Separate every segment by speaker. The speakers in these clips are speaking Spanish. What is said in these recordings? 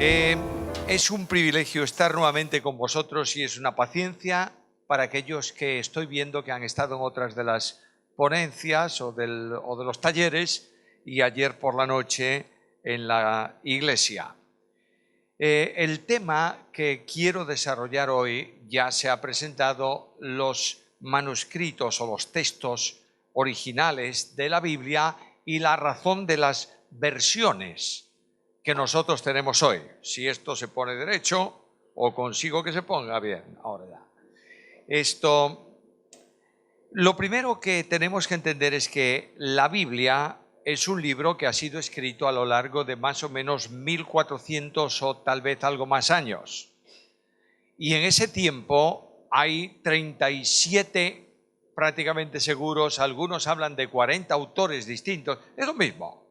Speaker 1: Eh, es un privilegio estar nuevamente con vosotros y es una paciencia para aquellos que estoy viendo que han estado en otras de las ponencias o de los talleres y ayer por la noche en la iglesia. El tema que quiero desarrollar hoy ya se ha presentado los manuscritos o los textos originales de la Biblia y la razón de las versiones que nosotros tenemos hoy. Si esto se pone derecho o consigo que se ponga bien, ahora ya. Lo primero que tenemos que entender es que la Biblia es un libro que ha sido escrito a lo largo de más o menos 1400 o tal vez algo más años. Y en ese tiempo hay 37 prácticamente seguros, algunos hablan de 40 autores distintos, es lo mismo.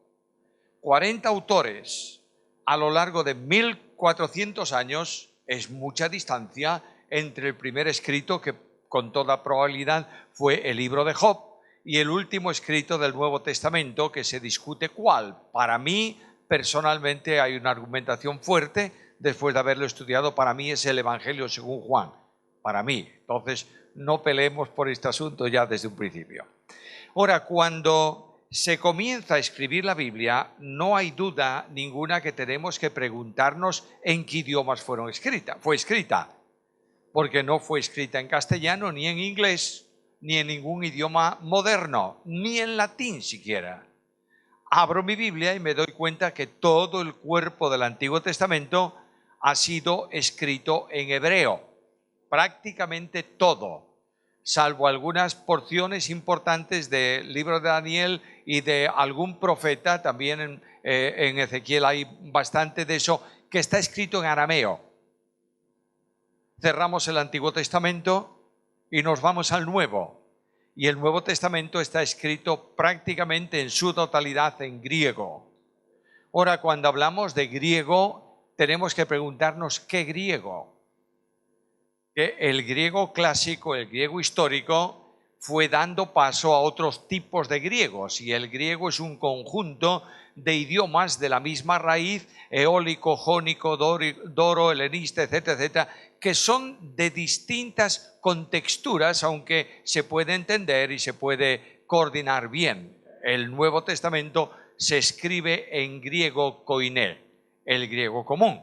Speaker 1: 40 autores a lo largo de 1400 años es mucha distancia entre el primer escrito, que con toda probabilidad fue el libro de Job, y el último escrito del Nuevo Testamento, que se discute cuál. Para mí, personalmente, hay una argumentación fuerte, después de haberlo estudiado, para mí es el Evangelio según Juan, para mí. Entonces, no peleemos por este asunto ya desde un principio. Ahora, cuando se comienza a escribir la Biblia, no hay duda ninguna que tenemos que preguntarnos en qué idiomas fue escrita, porque no fue escrita en castellano, ni en inglés, ni en ningún idioma moderno, ni en latín siquiera. Abro mi Biblia y me doy cuenta que todo el cuerpo del Antiguo Testamento ha sido escrito en hebreo, prácticamente todo, salvo algunas porciones importantes del libro de Daniel y de algún profeta, también en Ezequiel hay bastante de eso, que está escrito en arameo. Cerramos el Antiguo Testamento y nos vamos al Nuevo. Y el Nuevo Testamento está escrito prácticamente en su totalidad en griego. Ahora, cuando hablamos de griego, tenemos que preguntarnos ¿qué griego? Que el griego clásico, el griego histórico, fue dando paso a otros tipos de griegos, y el griego es un conjunto de idiomas de la misma raíz, eólico, jónico, doro, helenista, etcétera, etcétera, que son de distintas contexturas, aunque se puede entender y se puede coordinar bien. El Nuevo Testamento se escribe en griego koiné, el griego común.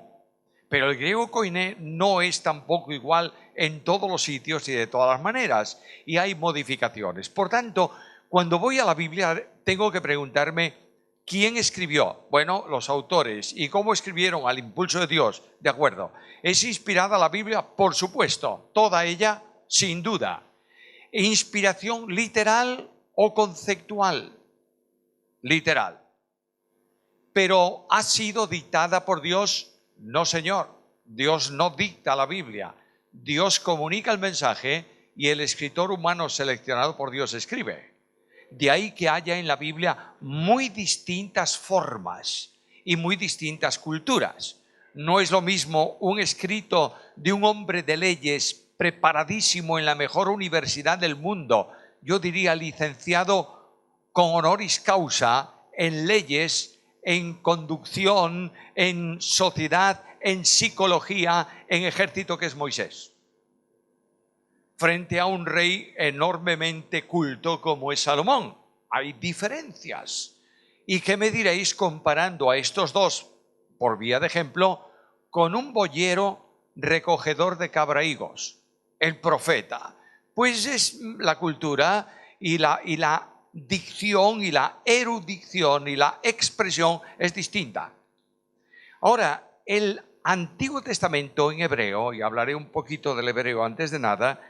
Speaker 1: Pero el griego koiné no es tampoco igual en todos los sitios y de todas las maneras, y hay modificaciones. Por tanto, cuando voy a la Biblia tengo que preguntarme ¿quién escribió? Bueno, los autores. ¿Y cómo escribieron? Al impulso de Dios, de acuerdo. ¿Es inspirada la Biblia? Por supuesto, toda ella, sin duda. ¿Inspiración literal o conceptual? Literal. ¿Pero ha sido dictada por Dios? No, señor. Dios no dicta la Biblia. Dios comunica el mensaje y el escritor humano seleccionado por Dios escribe. De ahí que haya en la Biblia muy distintas formas y muy distintas culturas. No es lo mismo un escrito de un hombre de leyes preparadísimo en la mejor universidad del mundo, yo diría licenciado con honoris causa en leyes, en conducción, en sociedad, en psicología, en ejército, que es Moisés, frente a un rey enormemente culto como es Salomón. Hay diferencias. ¿Y qué me diréis comparando a estos dos, por vía de ejemplo, con un boyero recogedor de cabrahigos, el profeta? Pues es la cultura y la dicción y la erudición y la expresión es distinta. Ahora, el Antiguo Testamento en hebreo, y hablaré un poquito del hebreo antes de nada,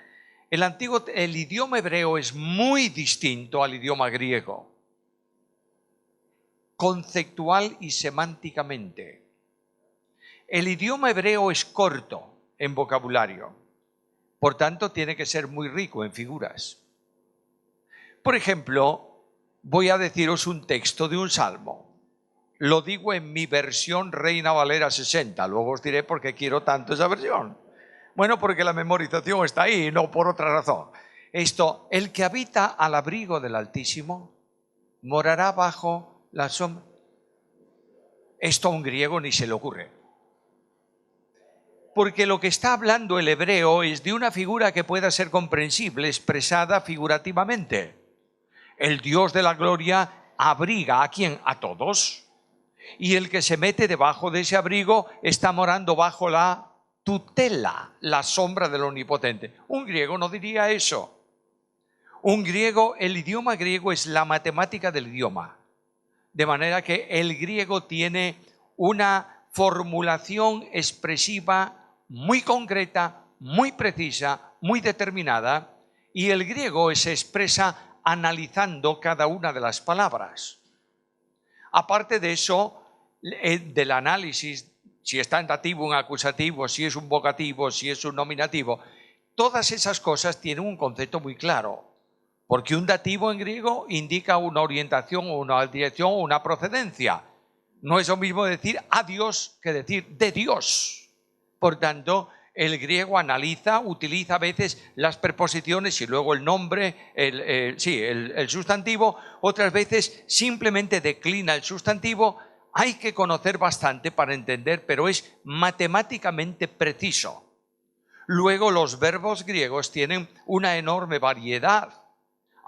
Speaker 1: el idioma hebreo es muy distinto al idioma griego, conceptual y semánticamente. El idioma hebreo es corto en vocabulario, por tanto tiene que ser muy rico en figuras. Por ejemplo, voy a deciros un texto de un salmo. Lo digo en mi versión Reina Valera 60, luego os diré por qué quiero tanto esa versión. Bueno, porque la memorización está ahí, no por otra razón. El que habita al abrigo del Altísimo morará bajo la sombra. Esto a un griego ni se le ocurre. Porque lo que está hablando el hebreo es de una figura que pueda ser comprensible, expresada figurativamente. El Dios de la gloria abriga ¿a quién? A todos. Y el que se mete debajo de ese abrigo está morando bajo la tutela, la sombra del Omnipotente. Un griego no diría eso. Un griego, el idioma griego es la matemática del idioma. De manera que el griego tiene una formulación expresiva muy concreta, muy precisa, muy determinada, y el griego se expresa analizando cada una de las palabras. Aparte de eso, del análisis, si está en dativo, en acusativo, si es un vocativo, si es un nominativo, todas esas cosas tienen un concepto muy claro. Porque un dativo en griego indica una orientación o una dirección o una procedencia. No es lo mismo decir a Dios que decir de Dios. Por tanto, el griego analiza, utiliza a veces las preposiciones y luego el nombre, el sustantivo. Otras veces simplemente declina el sustantivo. Hay que conocer bastante para entender, pero es matemáticamente preciso. Luego los verbos griegos tienen una enorme variedad.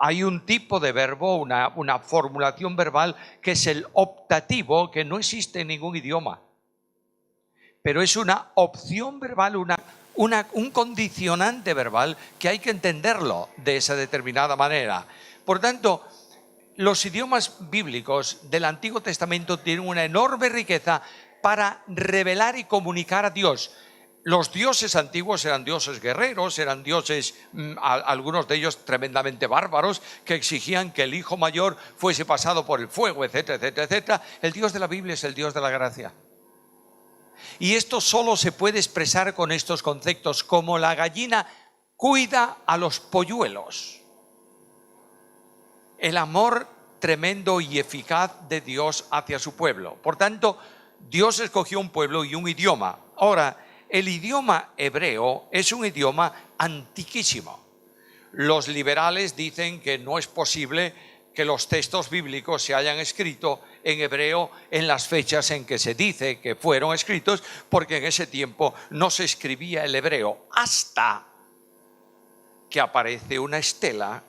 Speaker 1: Hay un tipo de verbo, una formulación verbal que es el optativo, que no existe en ningún idioma. Pero es una opción verbal, un condicionante verbal que hay que entenderlo de esa determinada manera. Por tanto, los idiomas bíblicos del Antiguo Testamento tienen una enorme riqueza para revelar y comunicar a Dios. Los dioses antiguos eran dioses guerreros, eran dioses, algunos de ellos tremendamente bárbaros, que exigían que el hijo mayor fuese pasado por el fuego, etcétera, etcétera, etcétera. El Dios de la Biblia es el Dios de la gracia. Y esto solo se puede expresar con estos conceptos, como la gallina cuida a los polluelos. El amor tremendo y eficaz de Dios hacia su pueblo. Por tanto, Dios escogió un pueblo y un idioma. Ahora, el idioma hebreo es un idioma antiquísimo. Los liberales dicen que no es posible que los textos bíblicos se hayan escrito en hebreo en las fechas en que se dice que fueron escritos, porque en ese tiempo no se escribía el hebreo hasta que aparece una estela,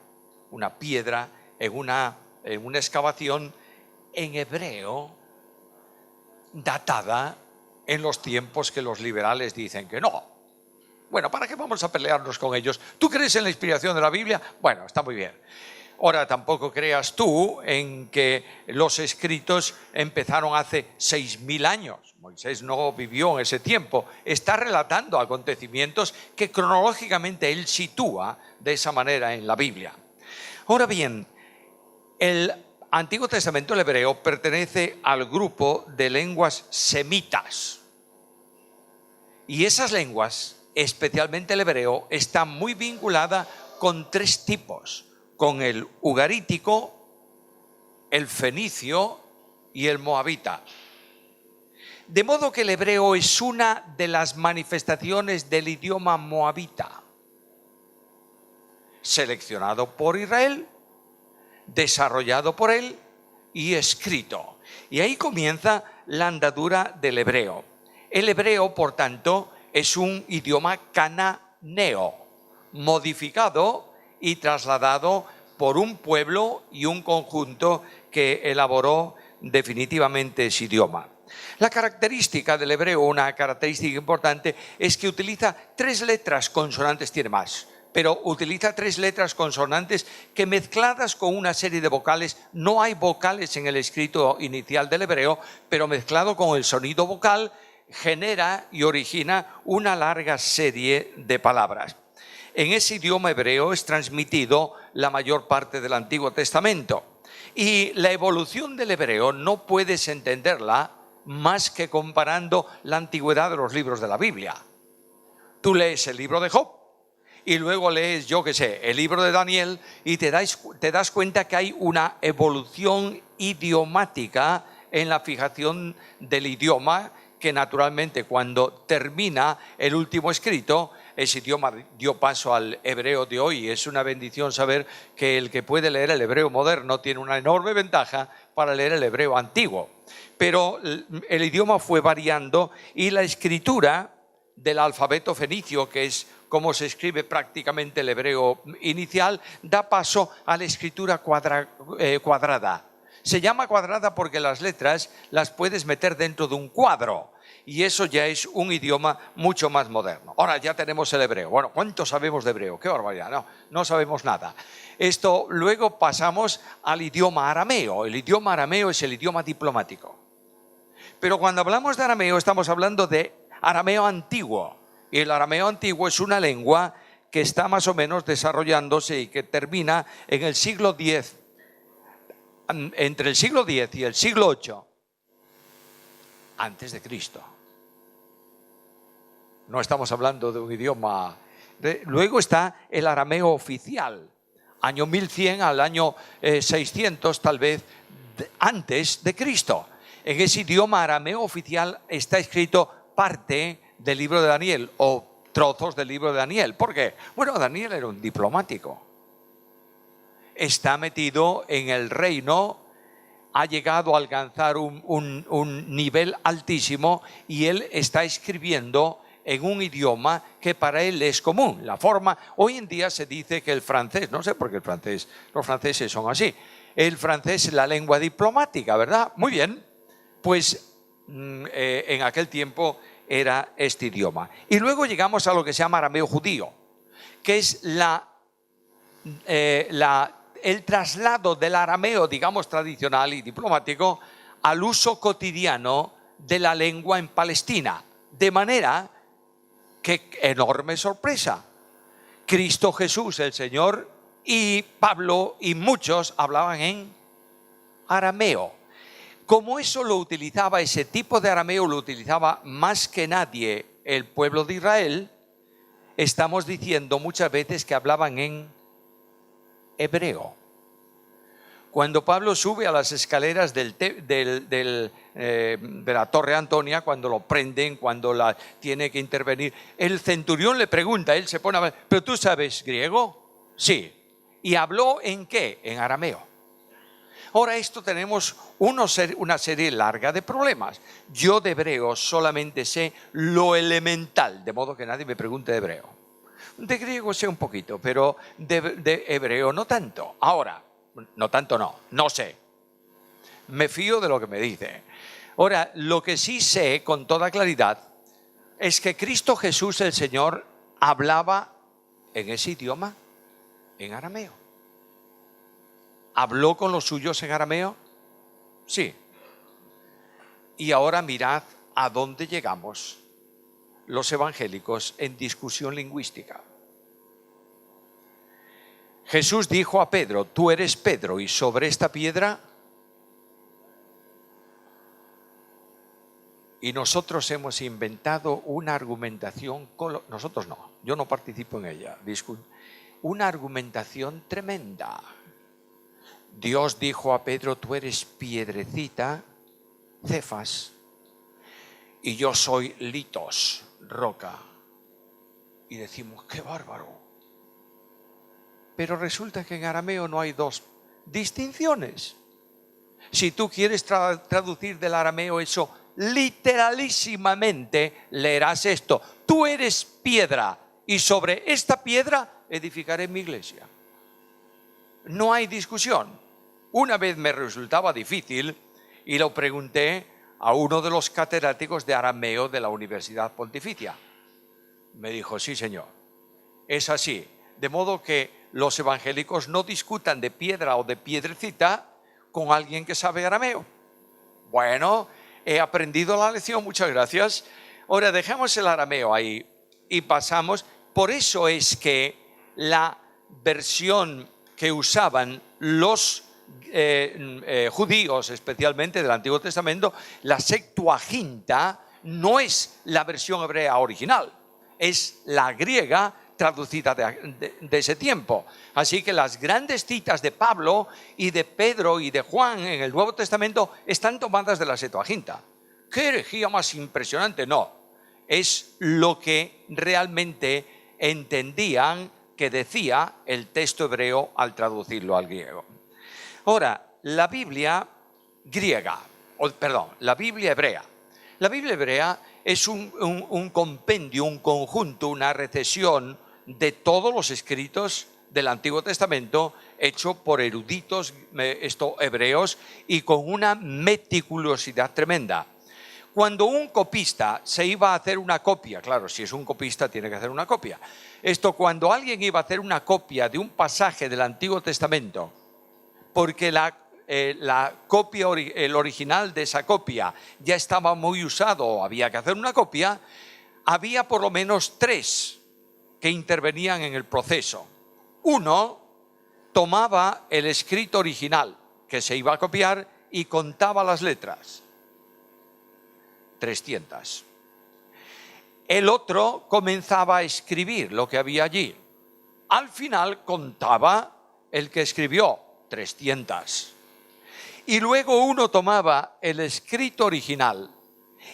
Speaker 1: una piedra, en una excavación en hebreo datada en los tiempos que los liberales dicen que no. Bueno, ¿para qué vamos a pelearnos con ellos? ¿Tú crees en la inspiración de la Biblia? Bueno, está muy bien. Ahora, tampoco creas tú en que los escritos empezaron hace 6.000 años. Moisés no vivió en ese tiempo. Está relatando acontecimientos que cronológicamente él sitúa de esa manera en la Biblia. Ahora bien, el Antiguo Testamento, el hebreo, pertenece al grupo de lenguas semitas. Y esas lenguas, especialmente el hebreo, está muy vinculada con tres tipos: con el ugarítico, el fenicio y el moabita. De modo que el hebreo es una de las manifestaciones del idioma moabita, seleccionado por Israel, desarrollado por él y escrito. Y ahí comienza la andadura del hebreo. El hebreo, por tanto, es un idioma cananeo, modificado y trasladado por un pueblo y un conjunto que elaboró definitivamente ese idioma. La característica del hebreo, una característica importante, es que utiliza 3 letras, consonantes tiene más, pero utiliza 3 letras consonantes que, mezcladas con una serie de vocales, no hay vocales en el escrito inicial del hebreo, pero mezclado con el sonido vocal genera y origina una larga serie de palabras. En ese idioma hebreo es transmitido la mayor parte del Antiguo Testamento. Y la evolución del hebreo no puedes entenderla más que comparando la antigüedad de los libros de la Biblia. Tú lees el libro de Job y luego lees, yo qué sé, el libro de Daniel y te das cuenta que hay una evolución idiomática en la fijación del idioma, que naturalmente cuando termina el último escrito, ese idioma dio paso al hebreo de hoy. Es una bendición saber que el que puede leer el hebreo moderno tiene una enorme ventaja para leer el hebreo antiguo. Pero el idioma fue variando y la escritura del alfabeto fenicio, que es como se escribe prácticamente el hebreo inicial, da paso a la escritura cuadrada. Se llama cuadrada porque las letras las puedes meter dentro de un cuadro. Y eso ya es un idioma mucho más moderno. Ahora ya tenemos el hebreo. Bueno, ¿cuánto sabemos de hebreo? ¡Qué barbaridad! No sabemos nada. Luego pasamos al idioma arameo. El idioma arameo es el idioma diplomático. Pero cuando hablamos de arameo estamos hablando de arameo antiguo. Y el arameo antiguo es una lengua que está más o menos desarrollándose y que termina en el siglo X. Entre el siglo X y el siglo VIII antes de Cristo. No estamos hablando de un idioma. Luego está el arameo oficial, año 1100 al año 600 tal vez antes de Cristo. En ese idioma arameo oficial está escrito parte del libro de Daniel o trozos del libro de Daniel. ¿Por qué? Bueno, Daniel era un diplomático. Está metido en el reino, ha llegado a alcanzar un nivel altísimo y él está escribiendo en un idioma que para él es común. La forma, hoy en día se dice que el francés, no sé por qué los franceses son así, el francés es la lengua diplomática, ¿verdad? Muy bien, pues en aquel tiempo era este idioma. Y luego llegamos a lo que se llama arameo judío, que es el traslado del arameo, digamos, tradicional y diplomático al uso cotidiano de la lengua en Palestina. De manera que, enorme sorpresa, Cristo Jesús, el Señor, y Pablo y muchos hablaban en arameo. Como eso lo utilizaba, ese tipo de arameo lo utilizaba más que nadie el pueblo de Israel, estamos diciendo muchas veces que hablaban en hebreo. Cuando Pablo sube a las escaleras de la Torre Antonia, cuando lo prenden, cuando tiene que intervenir, el centurión le pregunta, él se pone a ver, ¿pero tú sabes griego? Sí. ¿Y habló en qué? En arameo. Ahora esto tenemos una serie larga de problemas. Yo de hebreo solamente sé lo elemental, de modo que nadie me pregunte de hebreo. De griego sé un poquito, pero de hebreo no tanto. Ahora, no tanto no sé. Me fío de lo que me dice. Ahora, lo que sí sé con toda claridad es que Cristo Jesús el Señor hablaba en ese idioma, en arameo. ¿Habló con los suyos en arameo? Sí. Y ahora mirad a dónde llegamos los evangélicos en discusión lingüística. Jesús dijo a Pedro, tú eres Pedro y sobre esta piedra. Y nosotros hemos inventado una argumentación, nosotros no, yo no participo en ella, una argumentación tremenda. Dios dijo a Pedro, tú eres piedrecita, Cefas, y yo soy litos, roca. Y decimos, qué bárbaro. Pero resulta que en arameo no hay dos distinciones. Si tú quieres traducir del arameo eso, literalísimamente leerás esto. Tú eres piedra y sobre esta piedra edificaré mi iglesia. No hay discusión. Una vez me resultaba difícil y lo pregunté a uno de los catedráticos de arameo de la Universidad Pontificia. Me dijo, sí señor, es así. De modo que los evangélicos no discutan de piedra o de piedrecita con alguien que sabe arameo. Bueno, he aprendido la lección, muchas gracias. Ahora dejamos el arameo ahí y pasamos. Por eso es que la versión que usaban los judíos, especialmente del Antiguo Testamento, la Septuaginta, no es la versión hebrea original, es la griega traducida de ese tiempo. Así que las grandes citas de Pablo y de Pedro y de Juan en el Nuevo Testamento están tomadas de la Septuaginta. ¿Qué herejía más impresionante? No, es lo que realmente entendían que decía el texto hebreo al traducirlo al griego. Ahora, la Biblia hebrea. La Biblia hebrea es un compendio, un conjunto, una recesión de todos los escritos del Antiguo Testamento hecho por eruditos hebreos y con una meticulosidad tremenda. Cuando un copista se iba a hacer una copia, claro, si es un copista tiene que hacer una copia. Cuando alguien iba a hacer una copia de un pasaje del Antiguo Testamento, porque la copia, el original de esa copia ya estaba muy usado o había que hacer una copia, había por lo menos 3 que intervenían en el proceso. Uno tomaba el escrito original que se iba a copiar y contaba las letras. 300. El otro comenzaba a escribir lo que había allí. Al final contaba el que escribió, 300. Y luego uno tomaba el escrito original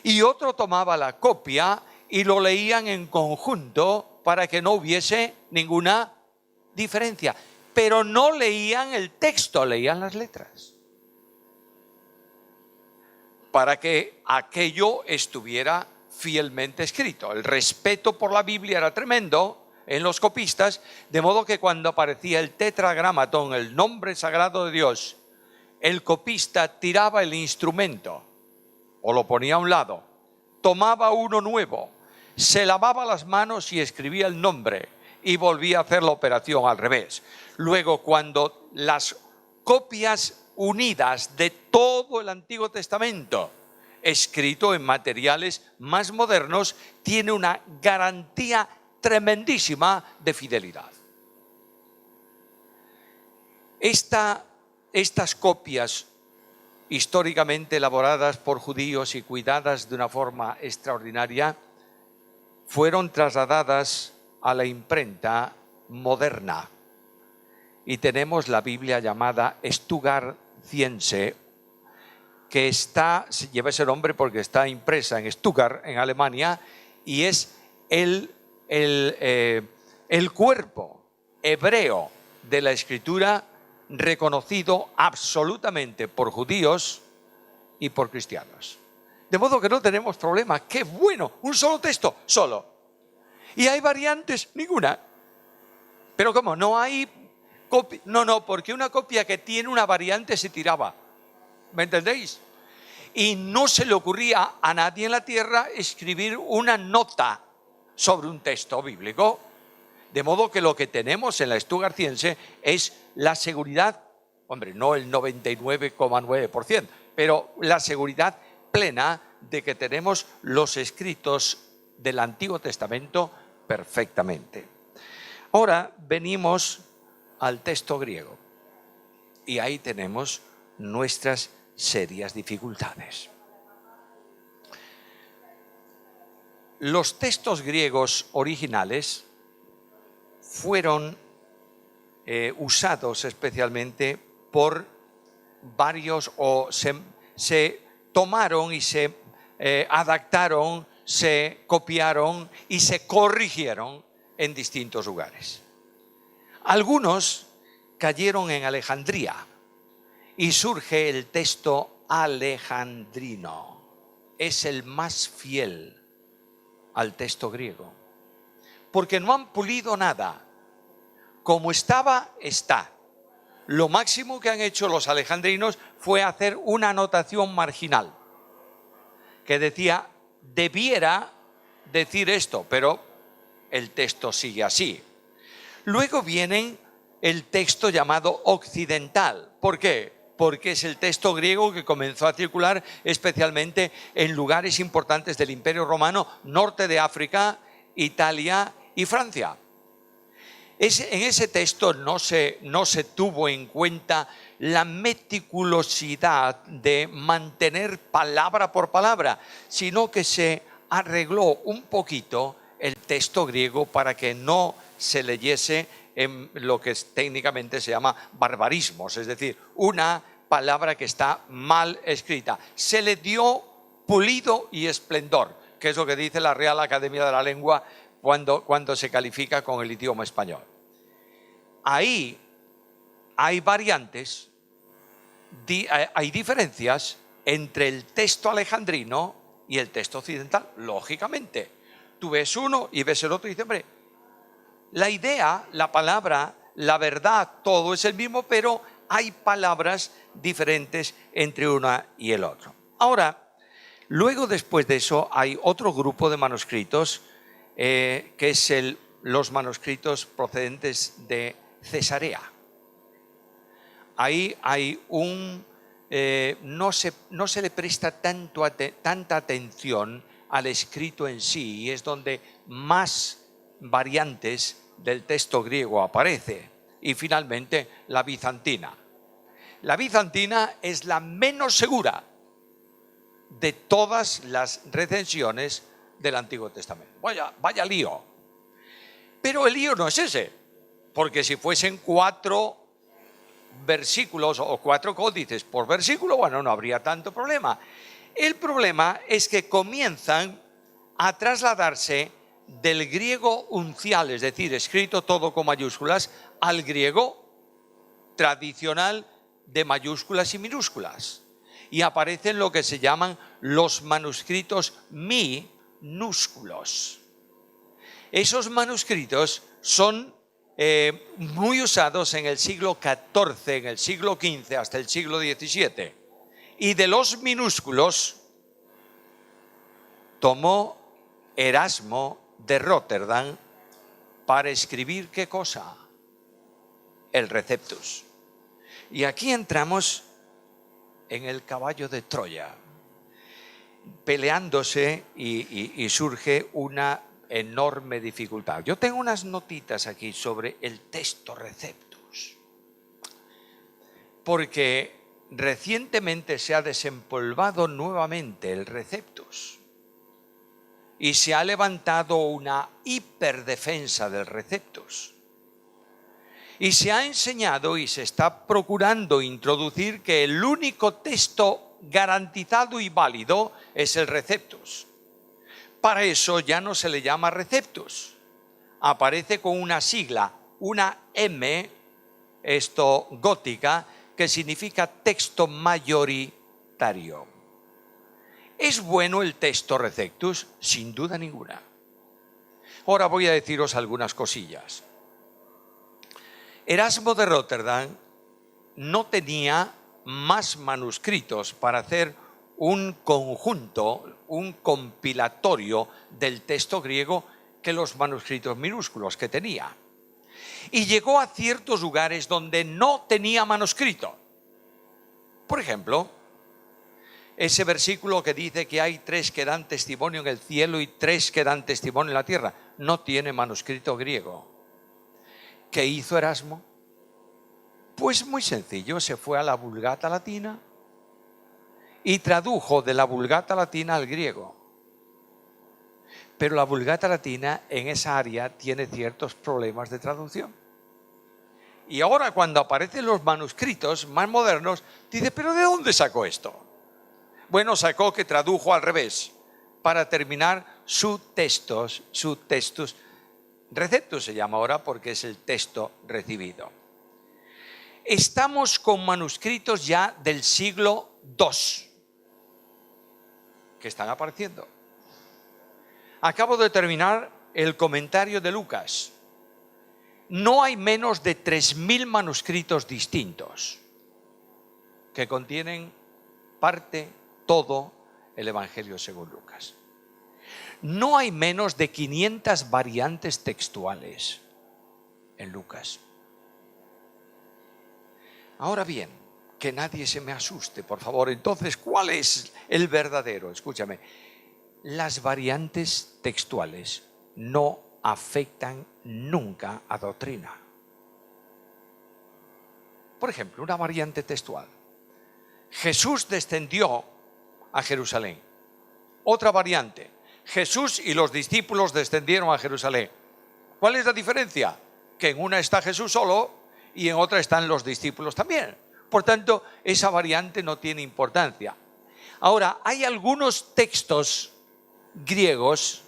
Speaker 1: y otro tomaba la copia y lo leían en conjunto para que no hubiese ninguna diferencia. Pero no leían el texto, leían las letras, para que aquello estuviera fielmente escrito. El respeto por la Biblia era tremendo en los copistas, de modo que cuando aparecía el tetragramatón, el nombre sagrado de Dios, el copista tiraba el instrumento o lo ponía a un lado, tomaba uno nuevo, se lavaba las manos y escribía el nombre y volvía a hacer la operación al revés. Luego, cuando las copias unidas de todo el Antiguo Testamento, escrito en materiales más modernos, tiene una garantía tremendísima de fidelidad. Estas copias históricamente elaboradas por judíos y cuidadas de una forma extraordinaria fueron trasladadas a la imprenta moderna y tenemos la Biblia llamada Stuttgartiense, que lleva ese nombre porque está impresa en Stuttgart, en Alemania, y es el cuerpo hebreo de la Escritura reconocido absolutamente por judíos y por cristianos. De modo que no tenemos problema. ¡Qué bueno! Un solo texto, solo. ¿Y hay variantes? Ninguna. ¿Pero cómo? ¿No hay copia? No, porque una copia que tiene una variante se tiraba. ¿Me entendéis? Y no se le ocurría a nadie en la tierra escribir una nota sobre un texto bíblico. De modo que lo que tenemos en la Stuttgartiense es la seguridad, hombre, no el 99,9%, pero la seguridad plena de que tenemos los escritos del Antiguo Testamento perfectamente. Ahora venimos al texto griego y ahí tenemos nuestras serias dificultades. Los textos griegos originales fueron usados especialmente por varios, o se tomaron y se adaptaron, se copiaron y se corrigieron en distintos lugares. Algunos cayeron en Alejandría y surge el texto alejandrino. Es el más fiel al texto griego, porque no han pulido nada. Como estaba, está. Lo máximo que han hecho los alejandrinos fue hacer una anotación marginal que decía, debiera decir esto, pero el texto sigue así. Luego viene el texto llamado occidental. ¿Por qué? Porque es el texto griego que comenzó a circular especialmente en lugares importantes del Imperio Romano, norte de África, Italia y Francia. En ese texto no se tuvo en cuenta la meticulosidad de mantener palabra por palabra, sino que se arregló un poquito el texto griego para que no se leyese en lo que técnicamente se llama barbarismos, es decir, una palabra que está mal escrita. Se le dio pulido y esplendor, que es lo que dice la Real Academia de la Lengua cuando se califica con el idioma español. Ahí hay variantes, hay diferencias entre el texto alejandrino y el texto occidental, lógicamente. Tú ves uno y ves el otro y dices, hombre, la idea, la palabra, la verdad, todo es el mismo, pero hay palabras diferentes entre una y el otro. Ahora, luego después de eso hay otro grupo de manuscritos que es los manuscritos procedentes de Cesarea. Ahí hay no se le presta tanta atención al escrito en sí, y es donde más variantes del texto griego aparece. Y finalmente la bizantina. La bizantina es la menos segura de todas las recensiones del Antiguo Testamento. Vaya lío. Pero el lío no es ese, porque si fuesen 4 versículos o 4 códices por versículo, bueno, no habría tanto problema. El problema es que comienzan a trasladarse del griego uncial, es decir, escrito todo con mayúsculas, al griego tradicional de mayúsculas y minúsculas. Y aparecen lo que se llaman los manuscritos minúsculos. Esos manuscritos son muy usados en el siglo XIV, en el siglo XV hasta el siglo XVII. Y de los minúsculos tomó Erasmo de Rotterdam para escribir ¿qué cosa? El Receptus. Y aquí entramos en el caballo de Troya, peleándose y surge una enorme dificultad. Yo tengo unas notitas aquí sobre el texto Receptus, porque recientemente se ha desempolvado nuevamente el Receptus y se ha levantado una hiperdefensa del Receptus. Y se ha enseñado y se está procurando introducir que el único texto garantizado y válido es el Receptus. Para eso ya no se le llama Receptus. Aparece con una sigla, una M, gótica, que significa texto mayoritario. ¿Es bueno el texto Receptus? Sin duda ninguna. Ahora voy a deciros algunas cosillas. Erasmo de Rotterdam no tenía más manuscritos para hacer un conjunto, un compilatorio del texto griego que los manuscritos minúsculos que tenía. Y llegó a ciertos lugares donde no tenía manuscrito. Por ejemplo, ese versículo que dice que hay 3 que dan testimonio en el cielo y 3 que dan testimonio en la tierra, no tiene manuscrito griego. ¿Qué hizo Erasmo? Pues muy sencillo, se fue a la Vulgata Latina y tradujo de la Vulgata Latina al griego. Pero la Vulgata Latina en esa área tiene ciertos problemas de traducción. Y ahora cuando aparecen los manuscritos más modernos, dice, ¿pero de dónde sacó esto? Bueno, sacó que tradujo al revés, para terminar su textus. Receptus se llama ahora porque es el texto recibido. Estamos con manuscritos ya del siglo II que están apareciendo. Acabo de terminar el comentario de Lucas. No hay menos de 3.000 manuscritos distintos que contienen todo el Evangelio según Lucas. No hay menos de 500 variantes textuales en Lucas. Ahora bien, que nadie se me asuste, por favor. Entonces, ¿cuál es el verdadero? Escúchame, las variantes textuales no afectan nunca a doctrina. Por ejemplo, una variante textual. Jesús descendió a Jerusalén. Otra variante. Jesús y los discípulos descendieron a Jerusalén. ¿Cuál es la diferencia? Que en una está Jesús solo y en otra están los discípulos también. Por tanto, esa variante no tiene importancia. Ahora, hay algunos textos griegos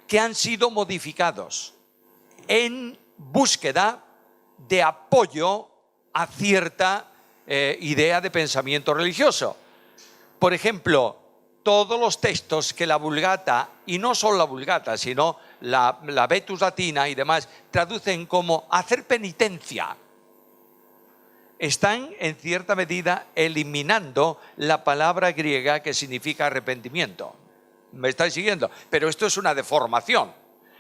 Speaker 1: que han sido modificados en búsqueda de apoyo a cierta idea de pensamiento religioso. Por ejemplo, todos los textos que la Vulgata, y no solo la Vulgata, sino la Vetus Latina y demás, traducen como hacer penitencia, están en cierta medida eliminando la palabra griega que significa arrepentimiento. ¿Me estáis siguiendo? Pero esto es una deformación.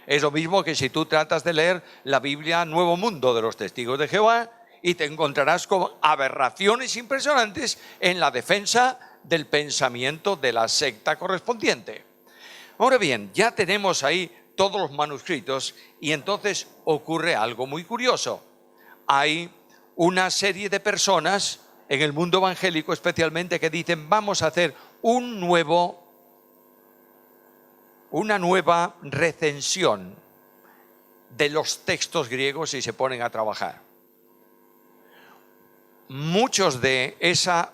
Speaker 1: Es lo mismo que si tú tratas de leer la Biblia Nuevo Mundo de los Testigos de Jehová y te encontrarás con aberraciones impresionantes en la defensa del pensamiento de la secta correspondiente. Ahora bien, ya tenemos ahí todos los manuscritos y entonces ocurre algo muy curioso. Hay una serie de personas en el mundo evangélico especialmente que dicen vamos a hacer una nueva recensión de los textos griegos y se ponen a trabajar. Mucha de esa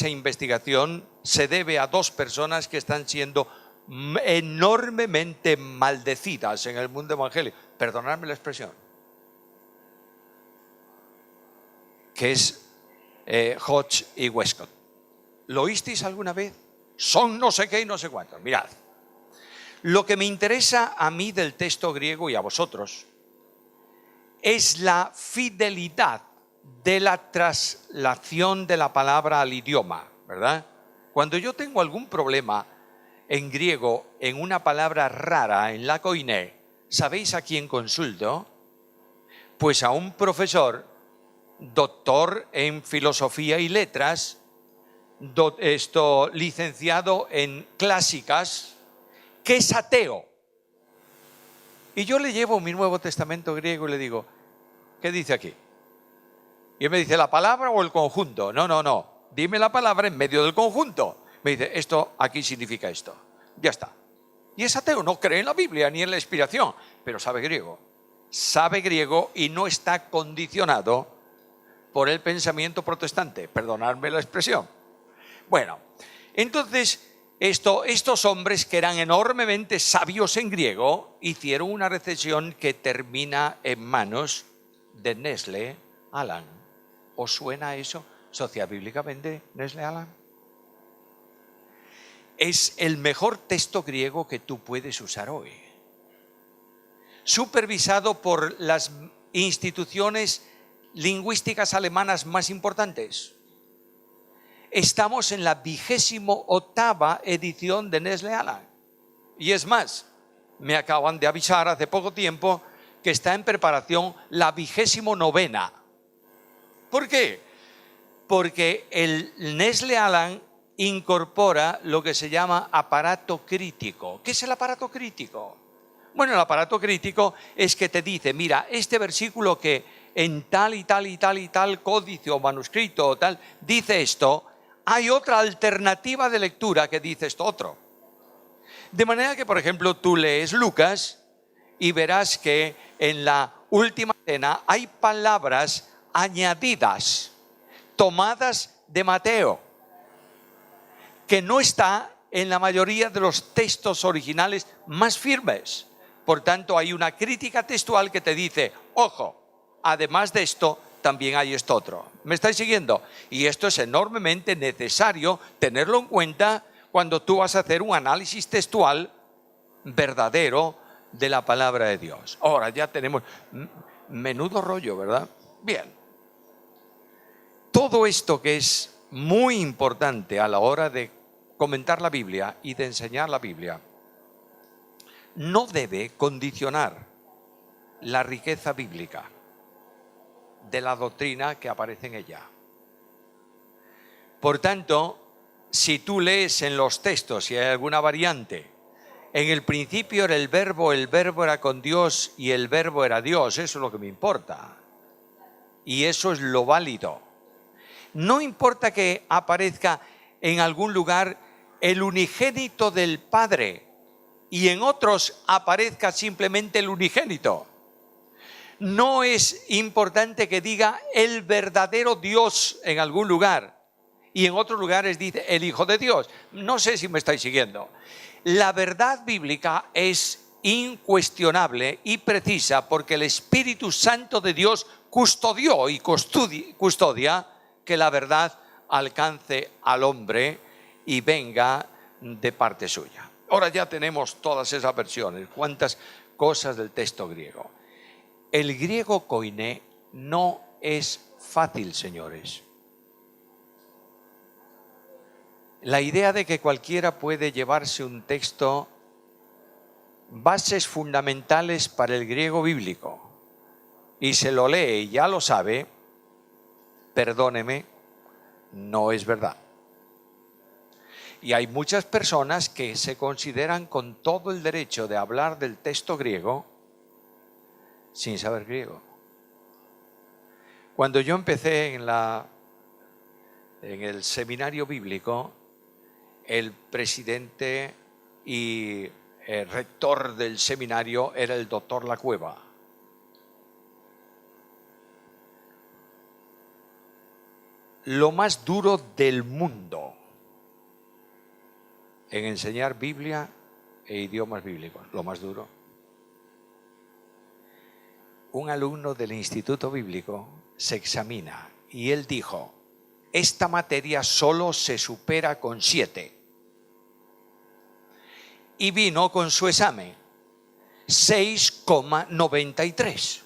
Speaker 1: investigación se debe a dos personas que están siendo enormemente maldecidas en el mundo evangélico. Perdonadme la expresión. Que es Hodge y Westcott. ¿Lo oísteis alguna vez? Son no sé qué y no sé cuántos. Mirad, lo que me interesa a mí del texto griego y a vosotros es la fidelidad de la traslación de la palabra al idioma, ¿verdad? Cuando yo tengo algún problema en griego, en una palabra rara, en la koiné, ¿sabéis a quién consulto? Pues a un doctor en filosofía y letras, licenciado en clásicas, que es ateo. Y yo le llevo mi Nuevo Testamento griego y le digo, ¿qué dice aquí? Y él me dice, ¿la palabra o el conjunto? No, dime la palabra en medio del conjunto. Me dice, esto aquí significa esto. Ya está. Y es ateo, no cree en la Biblia ni en la inspiración, pero sabe griego. Sabe griego y no está condicionado por el pensamiento protestante, perdonadme la expresión. Bueno, entonces estos hombres que eran enormemente sabios en griego hicieron una recensión que termina en manos de Nestle Aland. ¿Os suena eso sociobíblicamente, Nestle Aland? Es el mejor texto griego que tú puedes usar hoy, supervisado por las instituciones lingüísticas alemanas más importantes. Estamos en la 28ª edición de Nestle Aland. Y es más, me acaban de avisar hace poco tiempo que está en preparación la 29ª. ¿Por qué? Porque el Nestle Aland incorpora lo que se llama aparato crítico. ¿Qué es el aparato crítico? Bueno, el aparato crítico es que te dice, mira, este versículo que en tal y tal y tal y tal códice o manuscrito o tal dice esto, hay otra alternativa de lectura que dice esto otro. De manera que, por ejemplo, tú lees Lucas y verás que en la última cena hay palabras añadidas, tomadas de Mateo, que no está en la mayoría de los textos originales más firmes. Por tanto, hay una crítica textual que te dice, ojo, además de esto, también hay esto otro. ¿Me estáis siguiendo? Y esto es enormemente necesario tenerlo en cuenta cuando tú vas a hacer un análisis textual verdadero de la palabra de Dios. Ahora ya tenemos menudo rollo, ¿verdad? Bien. Todo esto que es muy importante a la hora de comentar la Biblia y de enseñar la Biblia, no debe condicionar la riqueza bíblica de la doctrina que aparece en ella. Por tanto, si tú lees en los textos y hay alguna variante, en el principio era el verbo era con Dios y el verbo era Dios, eso es lo que me importa. Y eso es lo válido. No importa que aparezca en algún lugar el unigénito del Padre y en otros aparezca simplemente el unigénito. No es importante que diga el verdadero Dios en algún lugar y en otros lugares dice el Hijo de Dios. No sé si me estáis siguiendo. La verdad bíblica es incuestionable y precisa porque el Espíritu Santo de Dios custodió y custodia que la verdad alcance al hombre y venga de parte suya. Ahora ya tenemos todas esas versiones, cuántas cosas del texto griego. El griego koiné no es fácil, señores. La idea de que cualquiera puede llevarse un texto, bases fundamentales para el griego bíblico, y se lo lee y ya lo sabe, perdóneme, no es verdad. Y hay muchas personas que se consideran con todo el derecho de hablar del texto griego sin saber griego. Cuando yo empecé en el seminario bíblico, el presidente y el rector del seminario era el doctor Lacueva. Lo más duro del mundo en enseñar Biblia e idiomas bíblicos, lo más duro. Un alumno del Instituto Bíblico se examina y él dijo, esta materia solo se supera con 7. Y vino con su examen 6,93.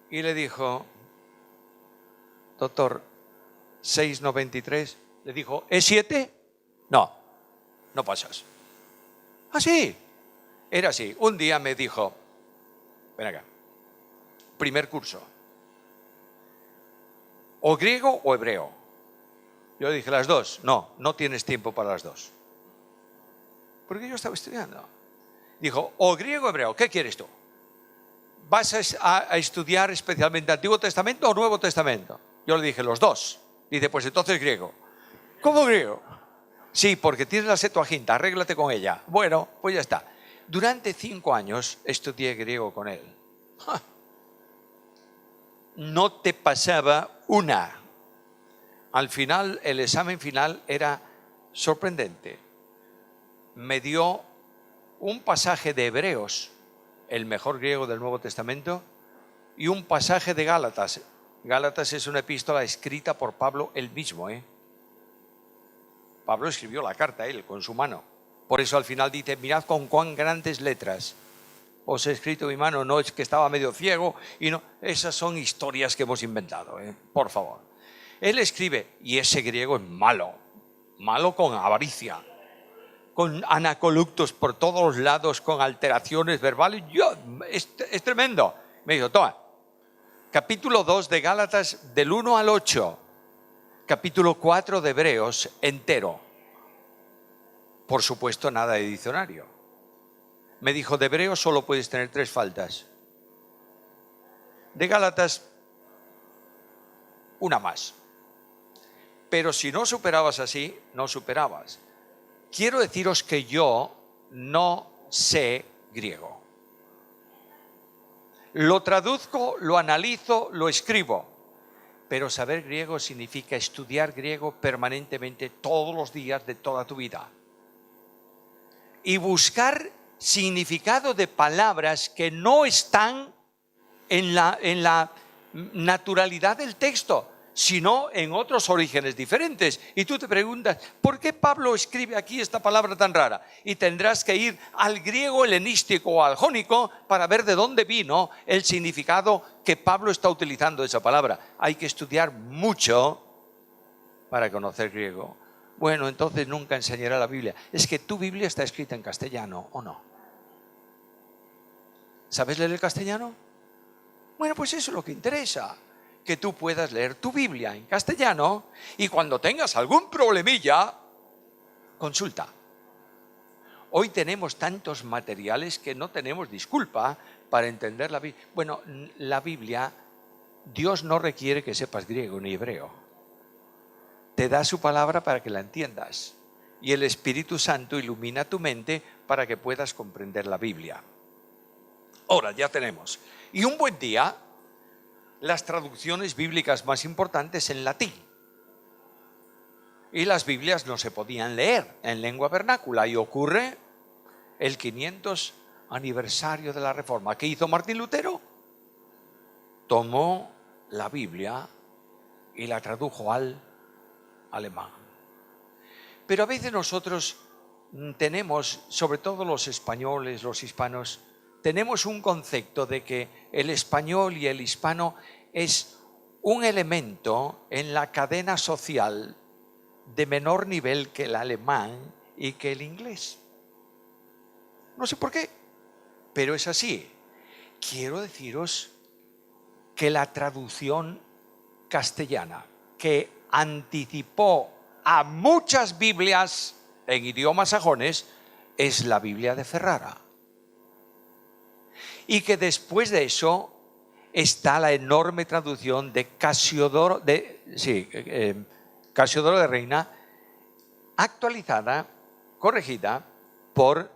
Speaker 1: Y le dijo, doctor, 6,93. Le dijo, ¿es 7? No, no pasas. Ah, sí, era así. Un día me dijo, ven acá, primer curso, o griego o hebreo. Yo dije, las dos. No, no tienes tiempo para las dos. Porque yo estaba estudiando. Dijo, o griego o hebreo, ¿qué quieres tú? ¿Vas a estudiar especialmente Antiguo Testamento o Nuevo Testamento? Yo le dije, los dos. Dice, pues entonces griego. ¿Cómo griego? Sí, porque tienes la Septuaginta, arréglate con ella. Bueno, pues ya está. Durante 5 años estudié griego con él. No te pasaba una. Al final, el examen final era sorprendente. Me dio un pasaje de Hebreos, el mejor griego del Nuevo Testamento, y un pasaje de Gálatas. Gálatas es una epístola escrita por Pablo él mismo. Pablo escribió la carta él con su mano. Por eso al final dice, mirad con cuán grandes letras os he escrito mi mano, no es que estaba medio ciego. Y no, esas son historias que hemos inventado, por favor. Él escribe, y ese griego es malo, malo con avaricia, con anacoluctos por todos los lados, con alteraciones verbales. Es tremendo. Me dijo, toma, capítulo 2 de Gálatas del 1 al 8, capítulo 4 de Hebreos entero. Por supuesto, nada de diccionario. Me dijo, de Hebreos solo puedes tener 3 faltas. De Gálatas, una más. Pero si no superabas así, no superabas. Quiero deciros que yo no sé griego. Lo traduzco, lo analizo, lo escribo. Pero saber griego significa estudiar griego permanentemente todos los días de toda tu vida. Y buscar significado de palabras que no están en la naturalidad del texto, sino en otros orígenes diferentes. Y tú te preguntas, ¿por qué Pablo escribe aquí esta palabra tan rara? Y tendrás que ir al griego helenístico o al jónico para ver de dónde vino el significado que Pablo está utilizando esa palabra. Hay que estudiar mucho para conocer griego. Bueno, entonces nunca enseñaré la Biblia. Es que tu Biblia está escrita en castellano, ¿o no? ¿Sabes leer el castellano? Bueno, pues eso es lo que interesa. Que tú puedas leer tu Biblia en castellano y cuando tengas algún problemilla, consulta. Hoy tenemos tantos materiales que no tenemos disculpa para entender la Biblia. Bueno, la Biblia, Dios no requiere que sepas griego ni hebreo. Te da su palabra para que la entiendas. Y el Espíritu Santo ilumina tu mente para que puedas comprender la Biblia. Ahora ya tenemos. Y un buen día, las traducciones bíblicas más importantes en latín. Y las Biblias no se podían leer en lengua vernácula. Y ocurre el 500 aniversario de la Reforma. ¿Qué hizo Martín Lutero? Tomó la Biblia y la tradujo al alemán. Pero a veces nosotros tenemos, sobre todo los españoles, los hispanos, tenemos un concepto de que el español y el hispano es un elemento en la cadena social de menor nivel que el alemán y que el inglés. No sé por qué, pero es así. Quiero deciros que la traducción castellana, que anticipó a muchas Biblias en idiomas sajones, es la Biblia de Ferrara. Y que después de eso está la enorme traducción de Casiodoro Casiodoro de Reina, actualizada, corregida por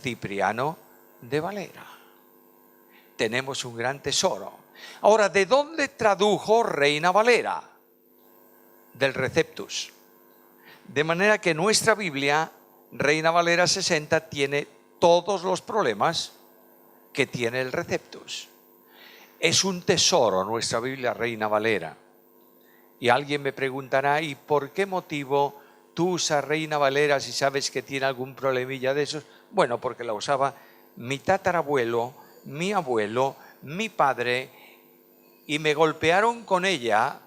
Speaker 1: Cipriano de Valera. Tenemos un gran tesoro. Ahora, ¿de dónde tradujo Reina Valera? Del Receptus. De manera que nuestra Biblia, Reina Valera 60, tiene todos los problemas que tiene el Receptus. Es un tesoro nuestra Biblia, Reina Valera. Y alguien me preguntará, ¿y por qué motivo tú usas Reina Valera si sabes que tiene algún problemilla de esos? Bueno, porque la usaba mi tatarabuelo, mi abuelo, mi padre, y me golpearon con ella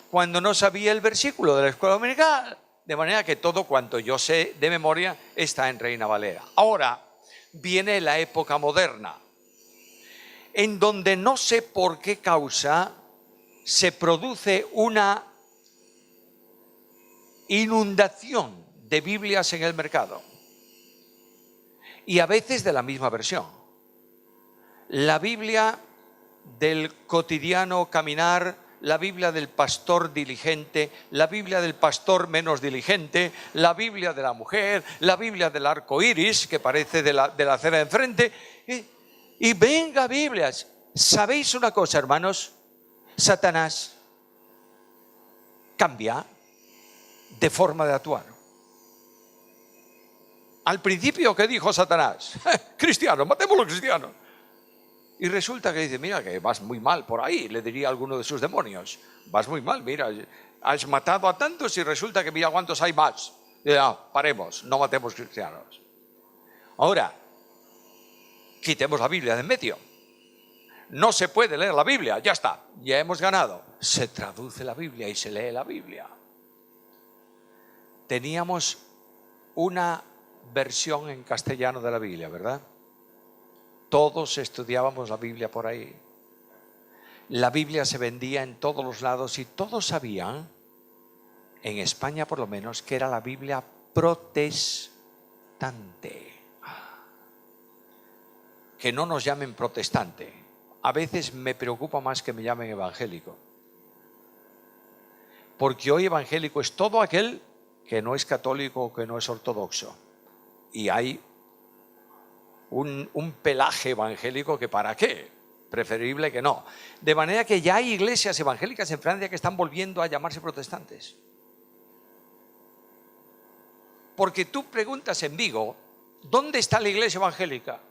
Speaker 1: cuando no sabía el versículo de la escuela dominical. De manera que todo cuanto yo sé de memoria está en Reina Valera. Ahora viene la época moderna, en donde no sé por qué causa se produce una inundación de Biblias en el mercado. Y a veces de la misma versión. La Biblia del cotidiano caminar, la Biblia del pastor diligente, la Biblia del pastor menos diligente, la Biblia de la mujer, la Biblia del arco iris, que parece de la acera de enfrente. Y venga Biblias. ¿Sabéis una cosa, hermanos? Satanás cambia de forma de actuar. Al principio, ¿qué dijo Satanás? Cristianos, matemos a los cristianos. Y resulta que dice, mira que vas muy mal por ahí, le diría a alguno de sus demonios. Vas muy mal, mira, has matado a tantos y resulta que mira cuántos hay más. Y paremos, no matemos cristianos. Ahora, quitemos la Biblia de en medio. No se puede leer la Biblia, ya está, ya hemos ganado. Se traduce la Biblia y se lee la Biblia. Teníamos una versión en castellano de la Biblia, ¿verdad? Todos estudiábamos la Biblia por ahí. La Biblia se vendía en todos los lados y todos sabían, en España por lo menos, que era la Biblia protestante. Que no nos llamen protestante. A veces me preocupa más que me llamen evangélico. Porque hoy evangélico es todo aquel que no es católico o que no es ortodoxo. Y hay un pelaje evangélico que ¿para qué? Preferible que no. De manera que ya hay iglesias evangélicas en Francia que están volviendo a llamarse protestantes. Porque tú preguntas en Vigo, ¿dónde está la iglesia evangélica?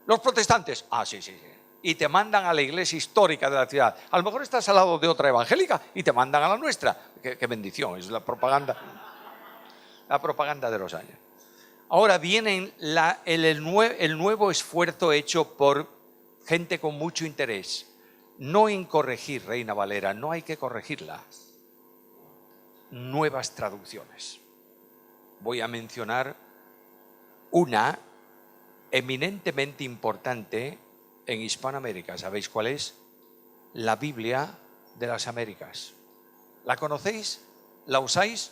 Speaker 1: Los protestantes. Ah, sí. Y te mandan a la iglesia histórica de la ciudad. A lo mejor estás al lado de otra evangélica y te mandan a la nuestra. Qué bendición, es la propaganda de los años. Ahora viene el nuevo esfuerzo hecho por gente con mucho interés. No en corregir Reina Valera, no hay que corregirla. Nuevas traducciones. Voy a mencionar una eminentemente importante en Hispanoamérica. ¿Sabéis cuál es? La Biblia de las Américas. ¿La conocéis? ¿La usáis?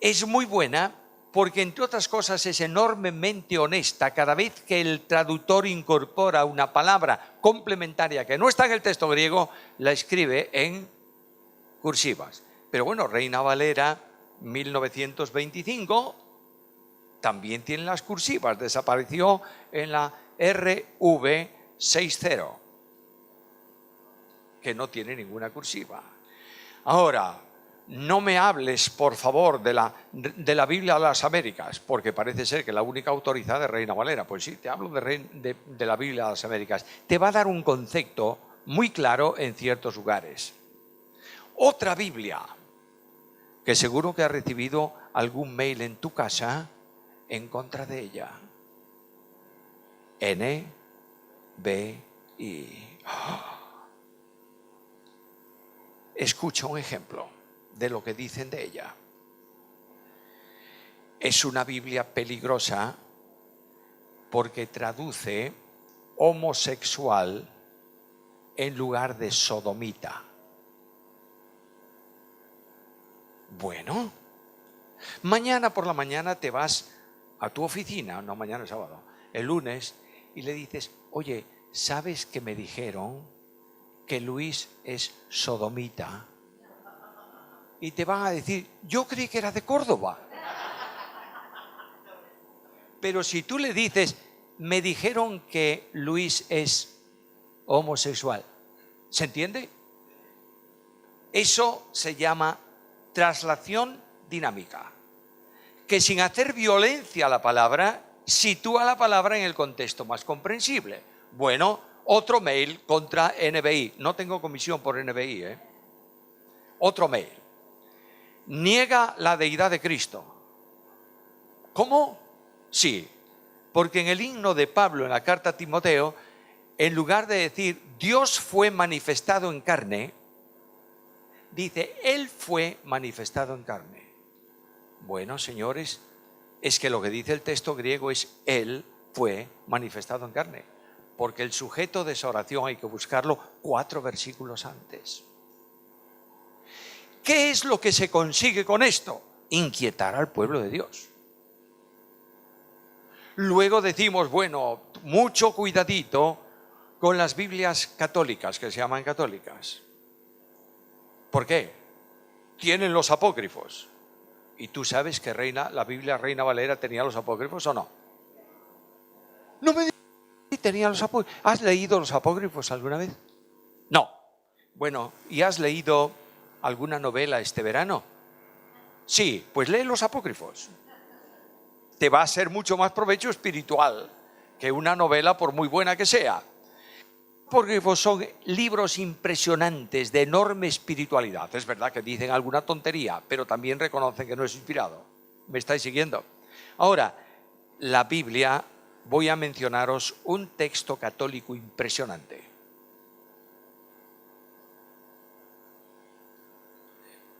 Speaker 1: Es muy buena porque, entre otras cosas, es enormemente honesta. Cada vez que el traductor incorpora una palabra complementaria que no está en el texto griego, la escribe en cursivas. Pero bueno, Reina Valera 1925 también tiene las cursivas. Desapareció en la RV60, que no tiene ninguna cursiva. Ahora, no me hables, por favor, de la Biblia de las Américas, porque parece ser que la única autorizada es Reina Valera. Pues sí, te hablo de la Biblia de las Américas. Te va a dar un concepto muy claro en ciertos lugares. Otra Biblia, que seguro que ha recibido algún mail en tu casa en contra de ella. NBI. Escucha un ejemplo de lo que dicen de ella. Es una Biblia peligrosa porque traduce homosexual en lugar de sodomita. Bueno, mañana por la mañana te vas a tu oficina, no mañana es sábado, el lunes, y le dices, oye, ¿sabes que me dijeron que Luis es sodomita? Y te van a decir, yo creí que era de Córdoba. Pero si tú le dices, me dijeron que Luis es homosexual, ¿se entiende? Eso se llama traslación dinámica, que sin hacer violencia a la palabra, sitúa la palabra en el contexto más comprensible. Bueno, otro mail contra NBI. No tengo comisión por NBI, ¿eh? Otro mail. Niega la deidad de Cristo. ¿Cómo? Sí, porque en el himno de Pablo, en la carta a Timoteo, en lugar de decir Dios fue manifestado en carne, dice Él fue manifestado en carne. Bueno, señores, es que lo que dice el texto griego es Él fue manifestado en carne, porque el sujeto de esa oración hay que buscarlo 4 versículos antes. ¿Qué es lo que se consigue con esto? Inquietar al pueblo de Dios. Luego decimos, bueno, mucho cuidadito con las Biblias católicas, que se llaman católicas. ¿Por qué? Tienen los apócrifos. ¿Y tú sabes que la Biblia Reina Valera tenía los apócrifos o no? No me digas si tenía los apócrifos. ¿Has leído los apócrifos alguna vez? No. Bueno, ¿y has leído alguna novela este verano? Sí, pues lee los apócrifos. Te va a ser mucho más provecho espiritual que una novela por muy buena que sea. Porque son libros impresionantes de enorme espiritualidad. Es verdad que dicen alguna tontería, pero también reconocen que no es inspirado. ¿Me estáis siguiendo? Ahora, la Biblia, voy a mencionaros un texto católico impresionante.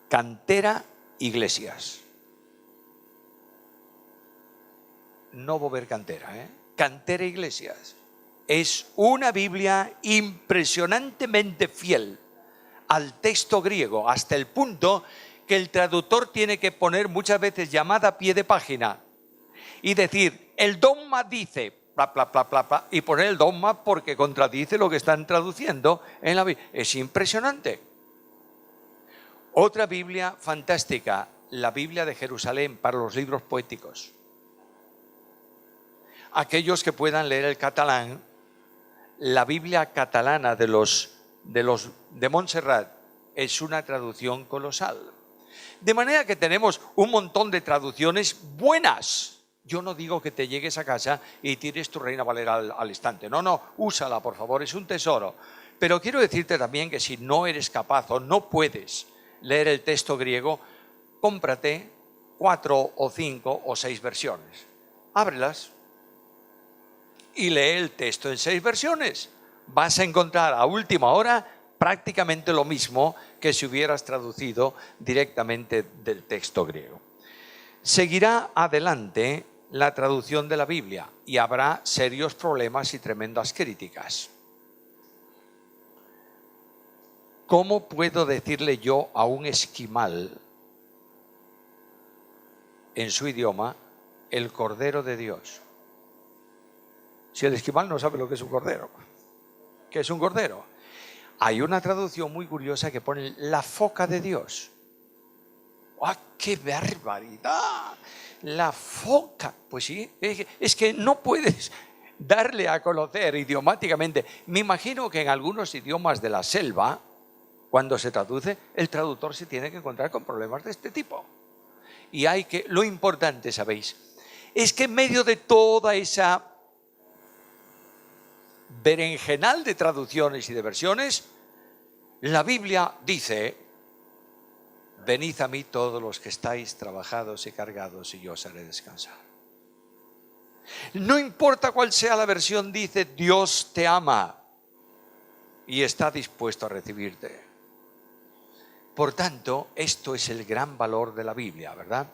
Speaker 1: Cantera Iglesias. No Bover Cantera, ¿eh? Cantera Iglesias. Es una Biblia impresionantemente fiel al texto griego, hasta el punto que el traductor tiene que poner muchas veces llamada a pie de página y decir, el dogma dice, bla, bla, bla, bla, bla, y poner el dogma porque contradice lo que están traduciendo en la Biblia. Es impresionante. Otra Biblia fantástica, la Biblia de Jerusalén para los libros poéticos. Aquellos que puedan leer el catalán, la Biblia catalana de Montserrat es una traducción colosal. De manera que tenemos un montón de traducciones buenas. Yo no digo que te llegues a casa y tires tu Reina Valera al estante. No, úsala, por favor, es un tesoro. Pero quiero decirte también que si no eres capaz o no puedes leer el texto griego, cómprate 4 o 5 o 6 versiones. Ábrelas y lee el texto en 6 versiones. Vas a encontrar a última hora prácticamente lo mismo que si hubieras traducido directamente del texto griego. Seguirá adelante la traducción de la Biblia y habrá serios problemas y tremendas críticas. ¿Cómo puedo decirle yo a un esquimal en su idioma el Cordero de Dios? Si el esquimal no sabe lo que es un cordero. ¿Qué es un cordero? Hay una traducción muy curiosa que pone la foca de Dios. ¡Ah, qué barbaridad! La foca. Pues sí, es que no puedes darle a conocer idiomáticamente. Me imagino que en algunos idiomas de la selva, cuando se traduce, el traductor se tiene que encontrar con problemas de este tipo. Y lo importante, ¿sabéis? Es que en medio de toda esa berenjenal de traducciones y de versiones, la Biblia dice Venid a mí todos los que estáis trabajados y cargados y yo os haré descansar. No importa cuál sea la versión, dice: Dios te ama y está dispuesto a recibirte. Por tanto, esto es el gran valor de la Biblia, ¿verdad?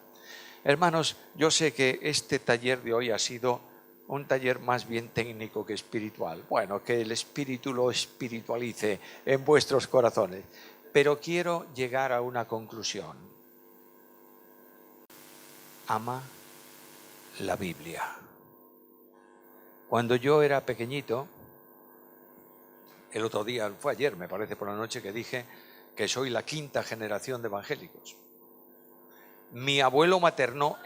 Speaker 1: Hermanos, yo sé que este taller de hoy ha sido un taller más bien técnico que espiritual. Bueno, que el Espíritu lo espiritualice en vuestros corazones. Pero quiero llegar a una conclusión. Ama la Biblia. Cuando yo era pequeñito, el otro día, fue ayer me parece por la noche, que dije que soy la 5ª generación de evangélicos. Mi abuelo materno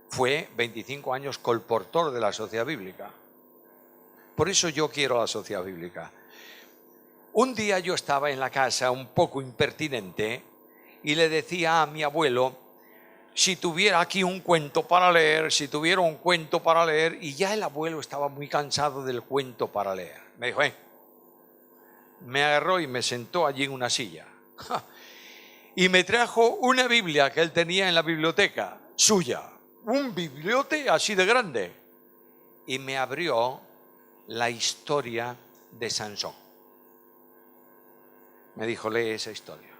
Speaker 1: fue 25 años colportor de la Sociedad Bíblica. Por eso yo quiero la Sociedad Bíblica. Un día yo estaba en la casa un poco impertinente y le decía a mi abuelo si tuviera aquí un cuento para leer, y ya el abuelo estaba muy cansado del cuento para leer. Me dijo, me agarró y me sentó allí en una silla. Y me trajo una Biblia que él tenía en la biblioteca suya, un bibliote así de grande, y me abrió la historia de Sansón. Me dijo, lee esa historia.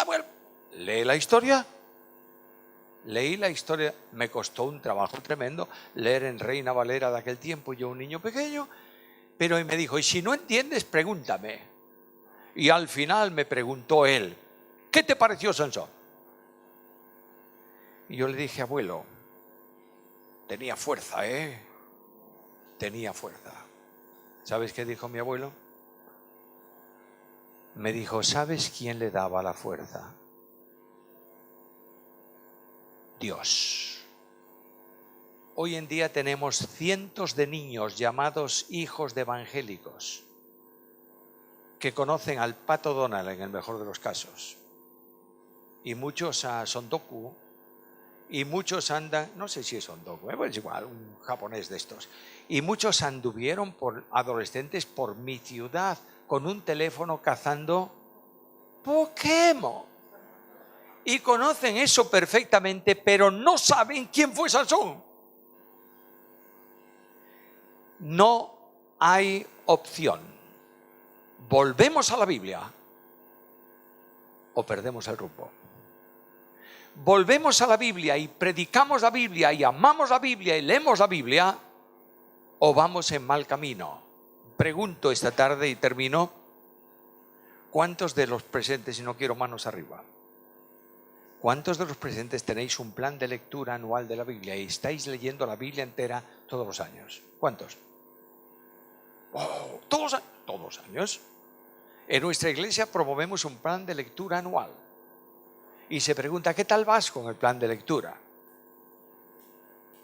Speaker 1: Bueno, lee la historia. Leí la historia, me costó un trabajo tremendo leer en Reina Valera de aquel tiempo, yo un niño pequeño, pero me dijo, y si no entiendes, pregúntame. Y al final me preguntó él, ¿qué te pareció Sansón? Y yo le dije, abuelo, tenía fuerza, tenía fuerza. ¿Sabes qué dijo mi abuelo? Me dijo, ¿sabes quién le daba la fuerza? Dios. Hoy en día tenemos cientos de niños llamados hijos de evangélicos que conocen al Pato Donald en el mejor de los casos, y muchos a Sondoku, y muchos andan, no sé si es Sondoku, pues igual, un japonés de estos, y muchos anduvieron por adolescentes por mi ciudad con un teléfono cazando Pokémon. Y conocen eso perfectamente, pero no saben quién fue Sansón. No hay opción. ¿Volvemos a la Biblia o perdemos el rumbo? ¿Volvemos a la Biblia y predicamos la Biblia y amamos la Biblia y leemos la Biblia, o vamos en mal camino? Pregunto esta tarde y termino, ¿cuántos de los presentes, y no quiero manos arriba, cuántos de los presentes tenéis un plan de lectura anual de la Biblia y estáis leyendo la Biblia entera todos los años? ¿Cuántos? Oh, todos los años. En nuestra iglesia promovemos un plan de lectura anual. Y se pregunta, ¿qué tal vas con el plan de lectura?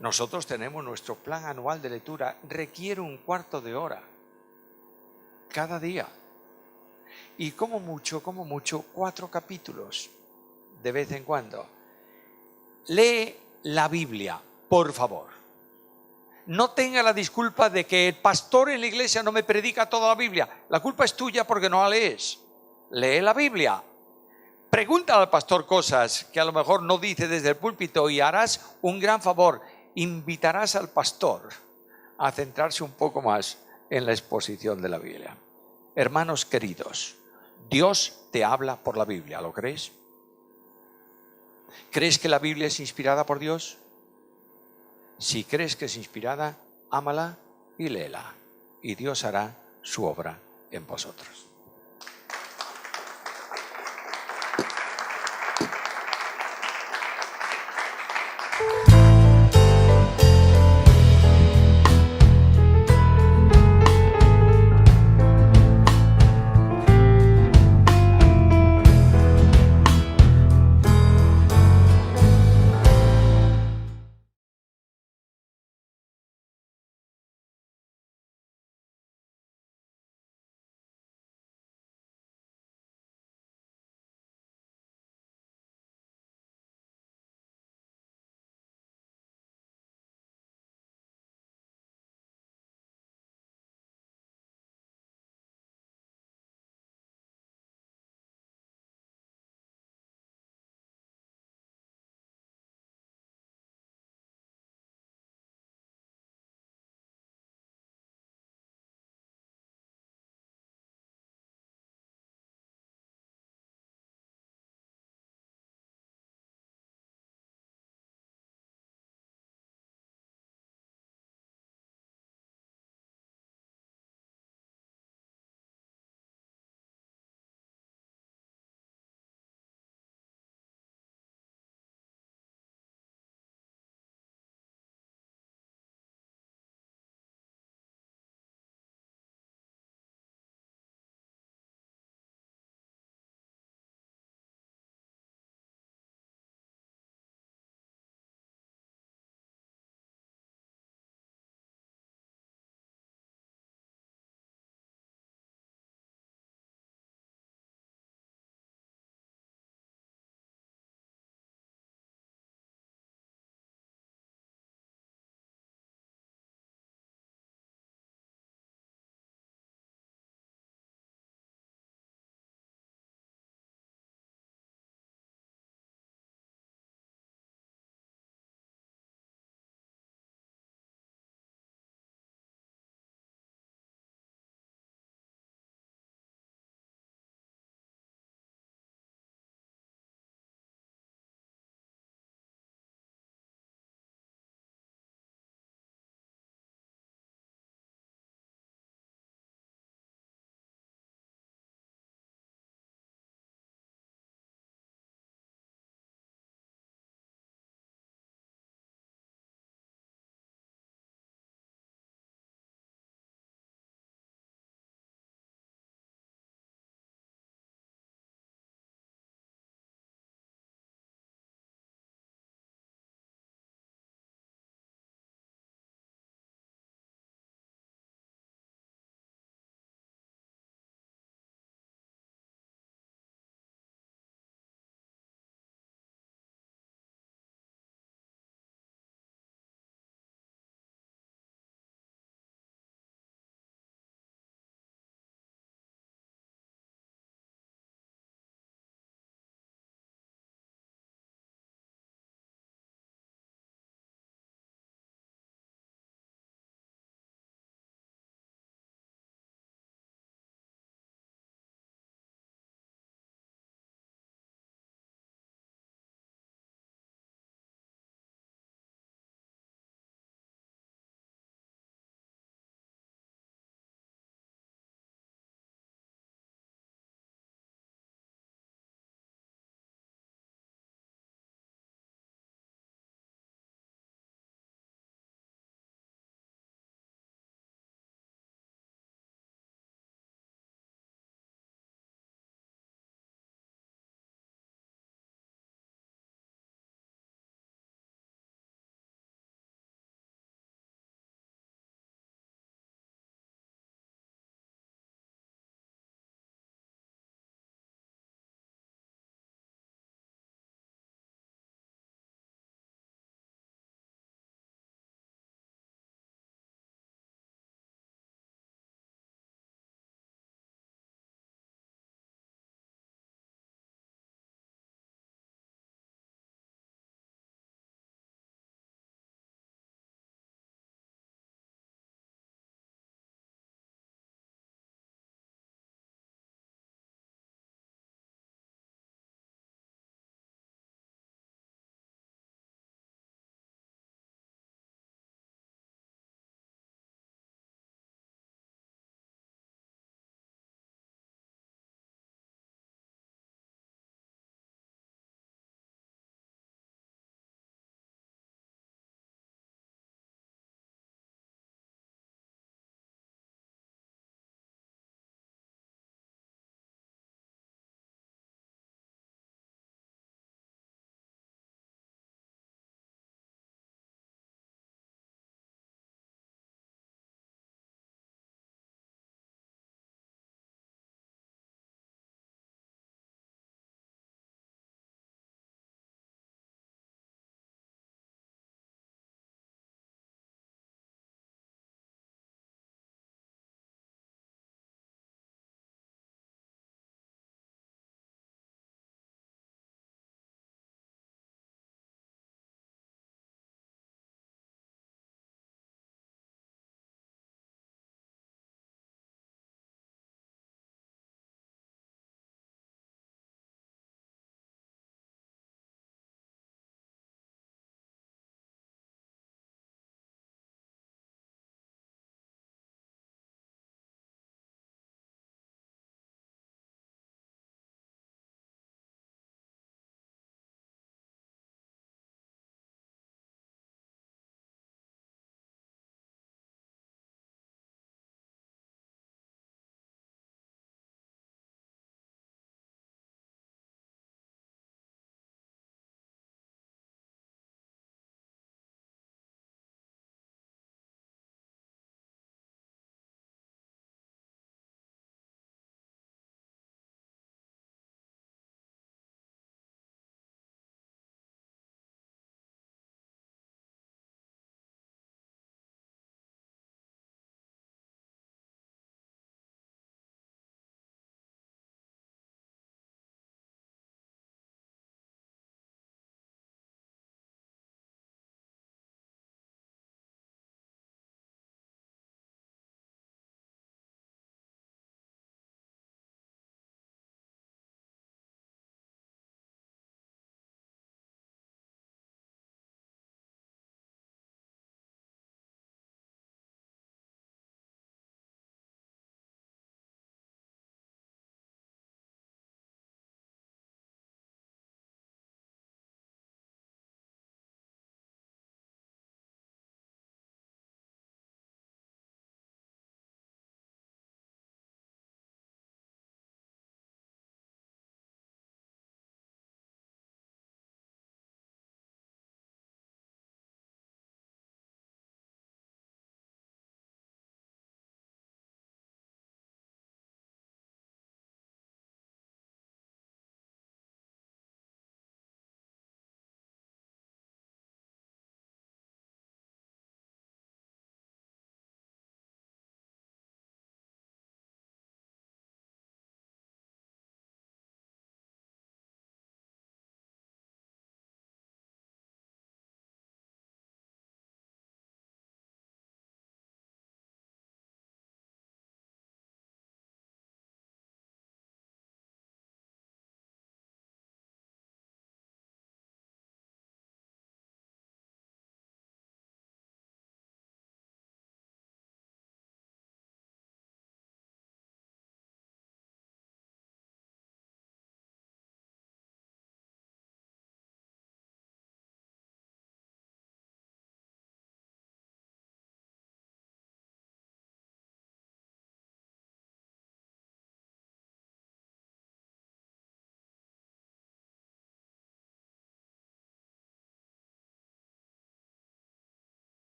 Speaker 1: Nosotros tenemos nuestro plan anual de lectura. Requiere un cuarto de hora cada día. Y como mucho, 4 capítulos de vez en cuando. Lee la Biblia, por favor. No tenga la disculpa de que el pastor en la iglesia no me predica toda la Biblia. La culpa es tuya porque no la lees. Lee la Biblia. Pregunta al pastor cosas que a lo mejor no dice desde el púlpito y harás un gran favor. Invitarás al pastor a centrarse un poco más en la exposición de la Biblia. Hermanos queridos, Dios te habla por la Biblia, ¿lo crees? ¿Crees que la Biblia es inspirada por Dios? Si crees que es inspirada, ámala y léela, y Dios hará su obra en vosotros.